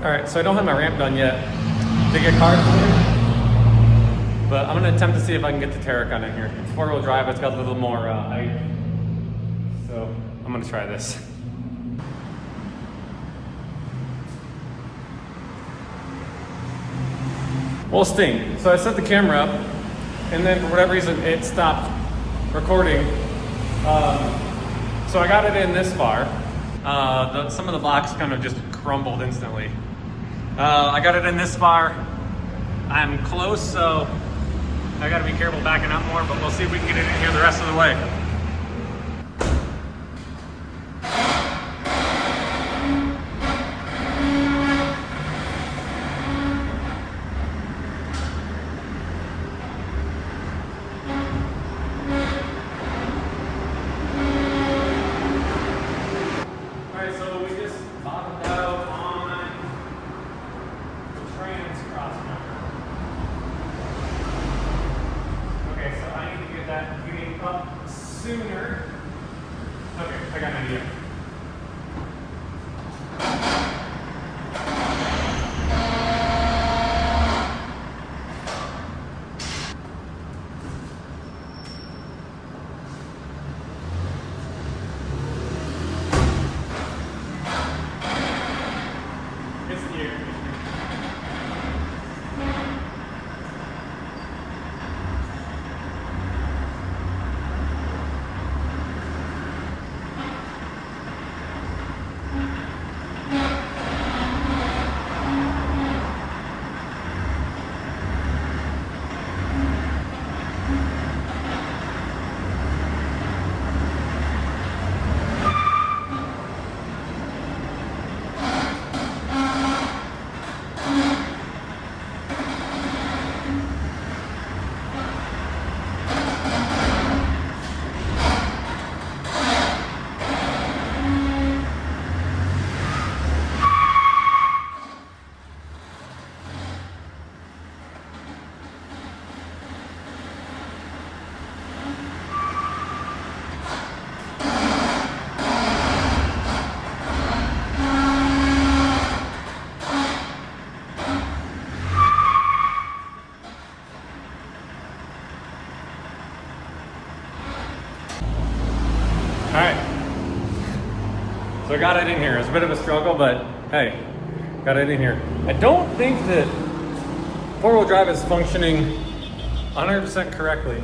All right, so I don't have my ramp done yet to get cars in here, but I'm gonna attempt to see if I can get the Terracan in here. It's 4-wheel drive, it's got a little more height, so I'm gonna try this. Well, sting. So I set the camera up, and then for whatever reason it stopped recording. So I got it in this far. Some of the blocks kind of just crumbled instantly. I got it in this far. I'm close, so I gotta be careful backing up more, but we'll see if we can get it in here the rest of the way. Up sooner. Okay, I got an idea. It's here. All right, so I got it in here. It's a bit of a struggle, but hey, got it in here. I don't think that 4-wheel drive is functioning 100% correctly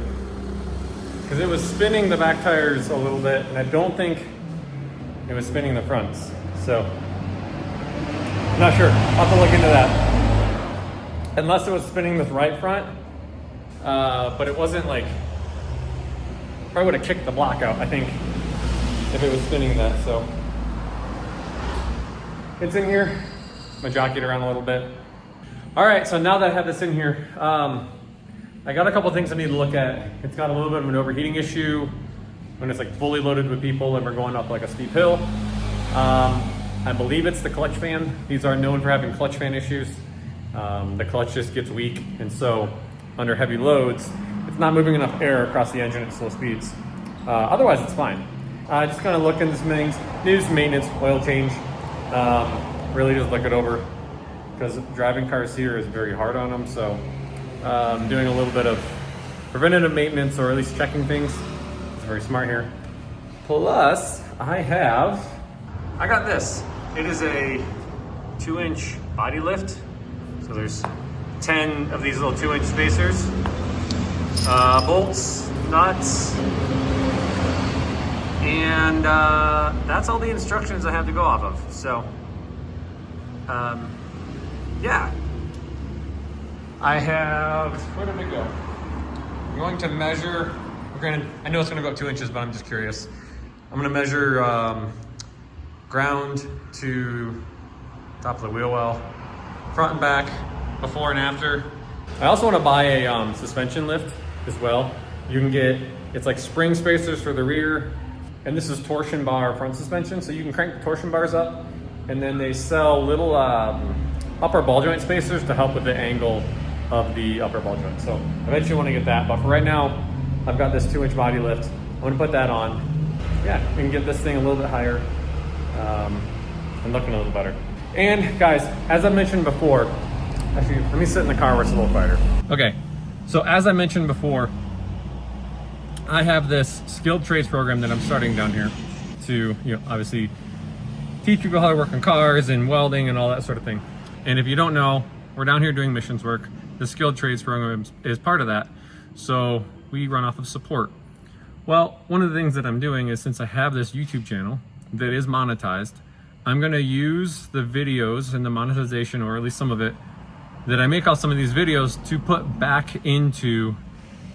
because it was spinning the back tires a little bit, and I don't think it was spinning the fronts. So, I'm not sure. I'll have to look into that. Unless it was spinning the right front, but it wasn't like, probably would have kicked the block out, I think, if it was spinning that. So it's in here. I'm gonna jockey it around a little bit. All right, so now that I have this in here, I got a couple things I need to look at. It's got a little bit of an overheating issue when it's like fully loaded with people and we're going up like a steep hill. I believe it's the clutch fan. These are known for having clutch fan issues. The clutch just gets weak, and so under heavy loads, it's not moving enough air across the engine at slow speeds. Otherwise, it's fine. Just kind of look into some things. Need some maintenance, oil change. Really just look it over because driving cars here is very hard on them. So doing a little bit of preventative maintenance, or at least checking things. It's very smart here. Plus, I got this. It is a 2-inch body lift. So there's 10 of these little 2-inch spacers, bolts, nuts, and that's all the instructions I have to go off of. So, yeah. I have, where did it go? I'm going to measure, I know it's gonna go up 2 inches, but I'm just curious. I'm gonna measure ground to top of the wheel well, front and back, before and after. I also want to buy a suspension lift as well. You can get, it's like spring spacers for the rear, and this is torsion bar front suspension, so you can crank the torsion bars up, and then they sell little upper ball joint spacers to help with the angle of the upper ball joint. So I eventually want to get that, but for right now, I've got this 2-inch body lift. I'm going to put that on. Yeah, we can get this thing a little bit higher and looking a little better. And guys, as I mentioned before, actually, let me sit in the car where it's a little quieter. Okay, so as I mentioned before, I have this skilled trades program that I'm starting down here to, obviously teach people how to work on cars and welding and all that sort of thing. And if you don't know, we're down here doing missions work. The skilled trades program is part of that. So we run off of support. Well, one of the things that I'm doing is, since I have this YouTube channel that is monetized, I'm gonna use the videos and the monetization, or at least some of it, that I make off some of these videos to put back into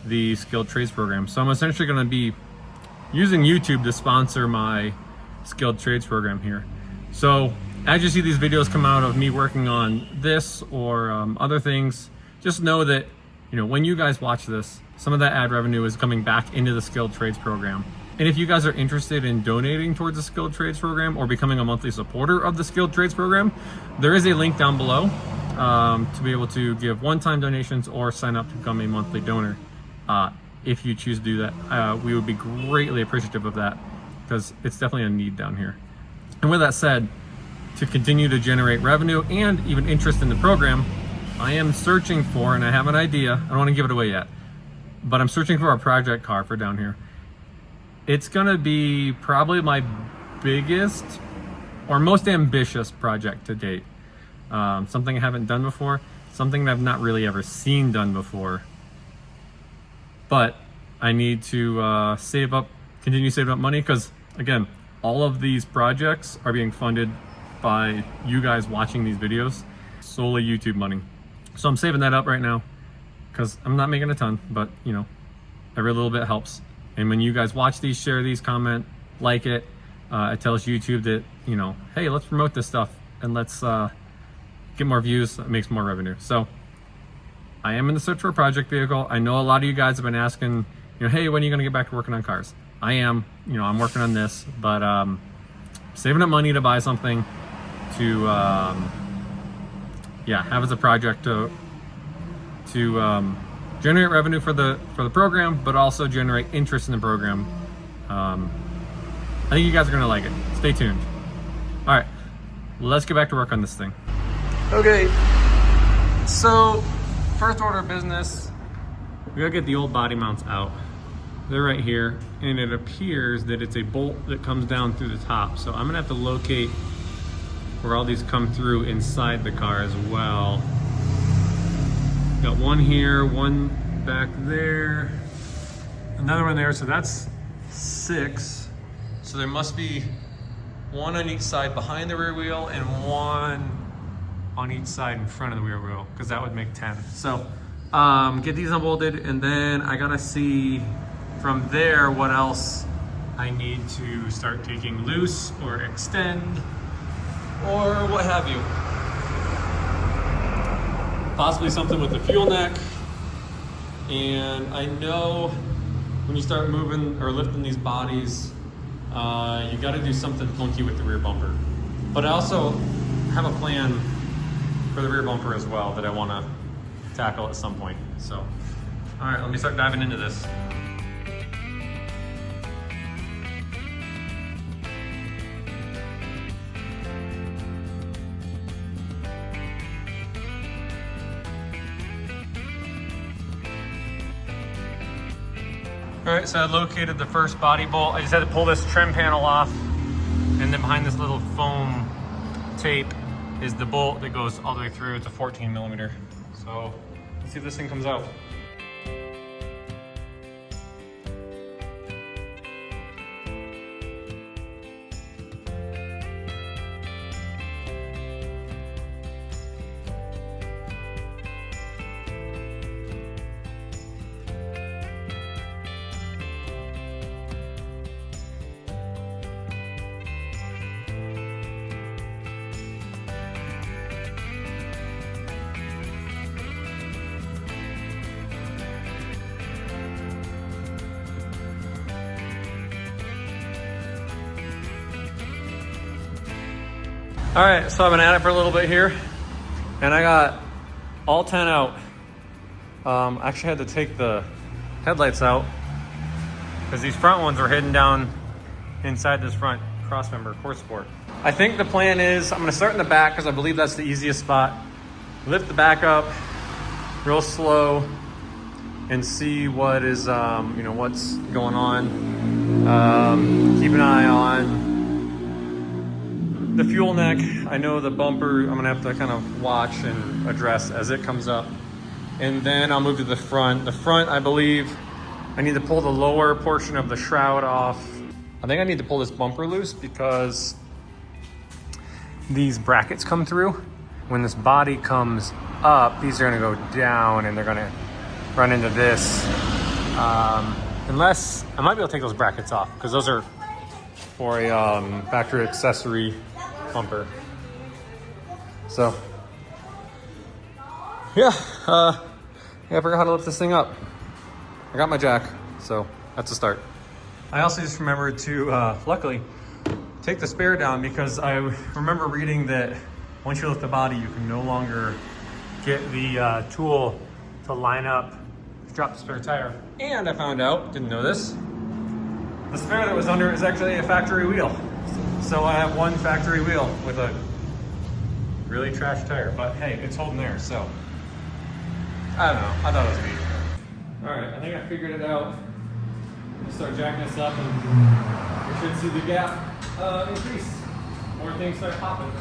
the skilled trades program. So I'm essentially gonna be using YouTube to sponsor my skilled trades program here. So as you see these videos come out of me working on this or other things, just know that, when you guys watch this, some of that ad revenue is coming back into the skilled trades program. And if you guys are interested in donating towards the skilled trades program or becoming a monthly supporter of the skilled trades program, there is a link down below to be able to give one-time donations or sign up to become a monthly donor. If you choose to do that, we would be greatly appreciative of that, because it's definitely a need down here. And with that said, to continue to generate revenue and even interest in the program, I am searching for, and I have an idea, I don't want to give it away yet, but I'm searching for a project car for down here. It's gonna be probably my biggest or most ambitious project to date. Something I haven't done before, something that I've not really ever seen done before. But I need to save up, continue saving up money, because again, all of these projects are being funded by you guys watching these videos, solely YouTube money. So I'm saving that up right now, because I'm not making a ton, but every little bit helps. And when you guys watch these, share these, comment, like it, it tells YouTube that, hey, let's promote this stuff and let's get more views. It makes more revenue. So I am in the search for a project vehicle. I know a lot of you guys have been asking, hey, when are you gonna get back to working on cars? I am, I'm working on this, but saving up money to buy something to, have as a project to generate revenue for the program, but also generate interest in the program. I think you guys are gonna like it. Stay tuned. All right, let's get back to work on this thing. Okay, so first order of business, we gotta get the old body mounts out. They're right here, and it appears that it's a bolt that comes down through the top. So I'm gonna have to locate where all these come through inside the car as well. Got one here, one back there, another one there, so that's 6. So there must be one on each side behind the rear wheel and one on each side in front of the rear wheel, because that would make 10. So get these unbolted, and then I gotta see from there what else I need to start taking loose or extend or what have you. Possibly something with the fuel neck. And I know when you start moving or lifting these bodies, you gotta do something funky with the rear bumper. But I also have a plan for the rear bumper as well that I wanna tackle at some point. So, all right, let me start diving into this. All right, so I located the first body bolt. I just had to pull this trim panel off, and then behind this little foam tape is the bolt that goes all the way through. It's a 14mm. So let's see if this thing comes out. All right, so I've been at it for a little bit here, and I got all 10 out. I actually had to take the headlights out because these front ones are hidden down inside this front crossmember core support. I think the plan is I'm gonna start in the back because I believe that's the easiest spot. Lift the back up real slow and see what is, what's going on. Keep an eye on the fuel neck. I know the bumper, I'm gonna have to kind of watch and address as it comes up. And then I'll move to the front. The front, I believe, I need to pull the lower portion of the shroud off. I think I need to pull this bumper loose because these brackets come through. When this body comes up, these are gonna go down and they're gonna run into this. Unless, I might be able to take those brackets off because those are for a factory accessory bumper. So, yeah, I forgot how to lift this thing up. I got my jack, so that's a start. I also just remembered to, luckily, take the spare down because I remember reading that once you lift the body, you can no longer get the tool to line up, drop the spare tire. And I found out, didn't know this, the spare that was under is actually a factory wheel. So I have one factory wheel with a really trash tire, but hey, it's holding there, so I don't know, I thought it was neat. All right, I think I figured it out. Start jacking this up and we should see the gap increase. More things start popping.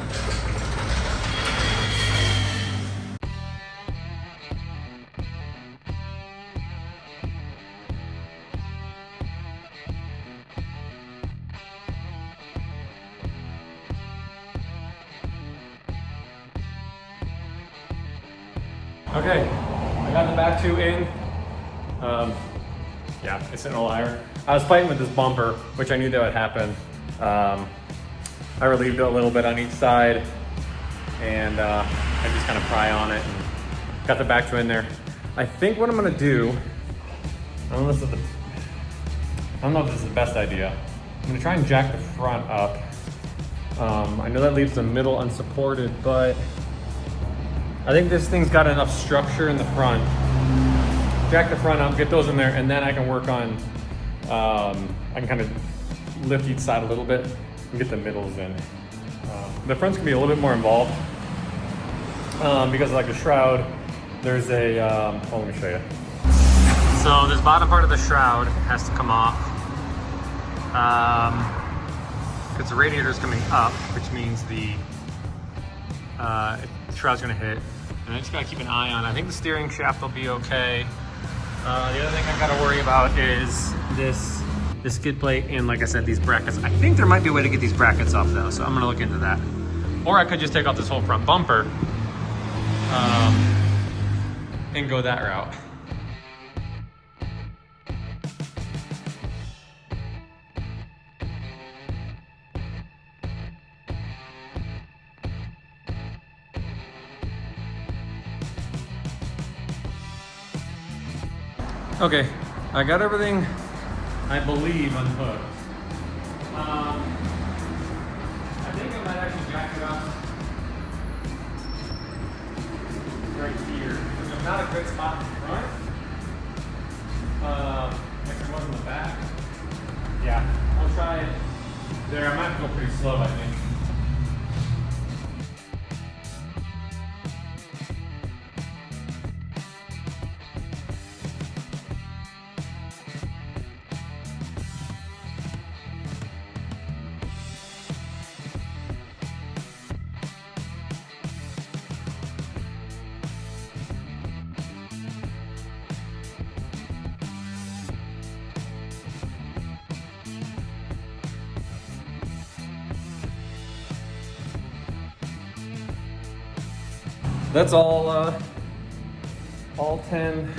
Okay, I got the back two in. Yeah, it's in a liar. I was fighting with this bumper, which I knew that would happen. I relieved it a little bit on each side, and I just kind of pry on it and got the back two in there. I think what I'm gonna do, I don't know if this is the best idea. I'm gonna try and jack the front up. I know that leaves the middle unsupported, but I think this thing's got enough structure in the front. Jack the front up, get those in there, and then I can work on, I can kind of lift each side a little bit and get the middles in. The front's gonna be a little bit more involved because like the shroud, there's a, let me show you. So this bottom part of the shroud has to come off because the radiator is coming up, which means the shroud's gonna hit. And I just gotta keep an eye on it. I think the steering shaft will be okay. The other thing I gotta worry about is this skid plate and, like I said, these brackets. I think there might be a way to get these brackets off though, so I'm gonna look into that. Or I could just take off this whole front bumper and go that route. Okay, I got everything, I believe, unhooked. I think I might actually jack it up right here. There's not a good spot in front. Like there was in the back. Yeah, I'll try it there. I might go pretty slow, I think. That's all 10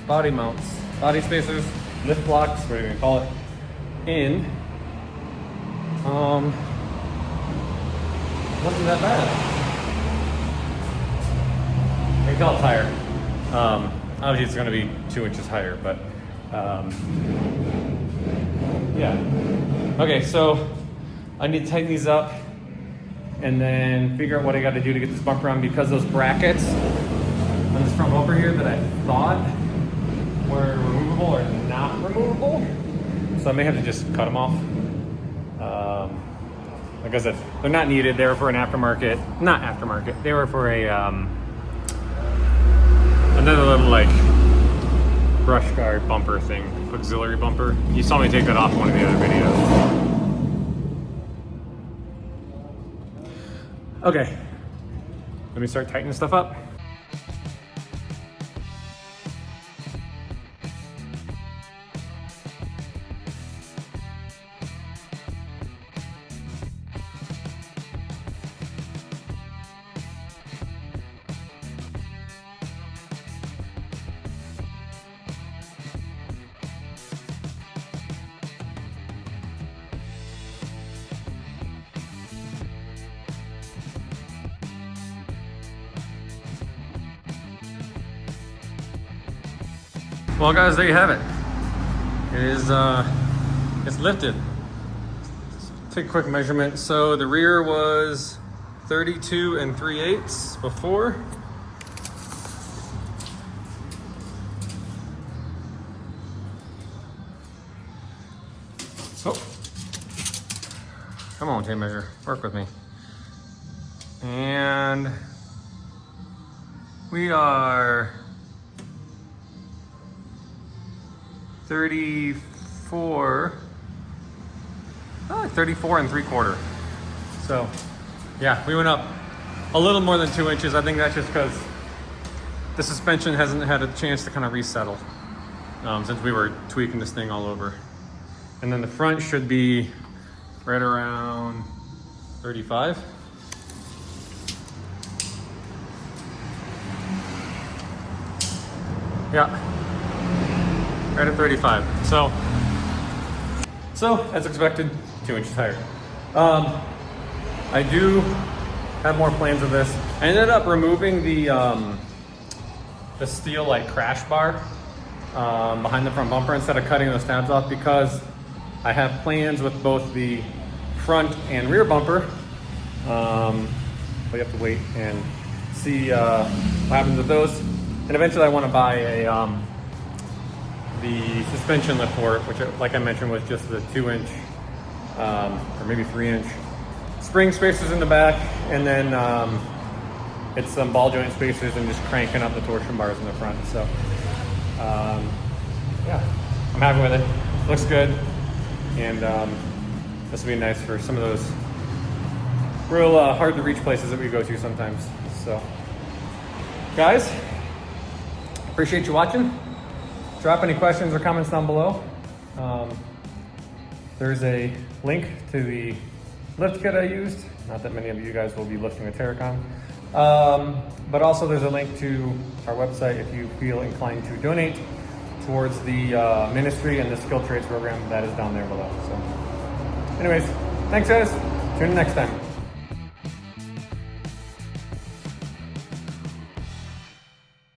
body mounts, body spacers, lift blocks, whatever you can call it, in. Wasn't that bad. You can call it higher. Obviously it's gonna be 2 inches higher, but yeah. Okay, so I need to tighten these up and then figure out what I got to do to get this bumper on, because those brackets on this front bumper here that I thought were removable are not removable. So I may have to just cut them off. like I said, they're not needed. They were for an aftermarket, not aftermarket. They were for a another little like brush guard bumper thing, auxiliary bumper. You saw me take that off in one of the other videos. Okay, let me start tightening stuff up. Well guys, there you have it. It is, it's lifted. Let's take a quick measurement. So the rear was 32 3/8 before. Oh, come on, tape measure, work with me. And we are 34 3/4. So yeah, we went up a little more than 2 inches. I think that's just because the suspension hasn't had a chance to kind of resettle since we were tweaking this thing all over. And then the front should be right around 35. Yeah, right at 35. So as expected, 2 inches higher. I do have more plans of this. I ended up removing the steel like crash bar behind the front bumper instead of cutting those tabs off because I have plans with both the front and rear bumper. We have to wait and see what happens with those. And eventually I want to buy a the suspension lift for it, which like I mentioned was just the 2-inch or maybe 3-inch spring spacers in the back, and then it's some ball joint spacers and just cranking up the torsion bars in the front. So yeah, I'm happy with it. Looks good, and this will be nice for some of those real hard to reach places that we go to sometimes. So guys, appreciate you watching. Drop any questions or comments down below. There's a link to the lift kit I used. Not that many of you guys will be lifting a Terracan. But also there's a link to our website if you feel inclined to donate towards the ministry and the skilled trades program that is down there below. So anyways, thanks guys. Tune in next time.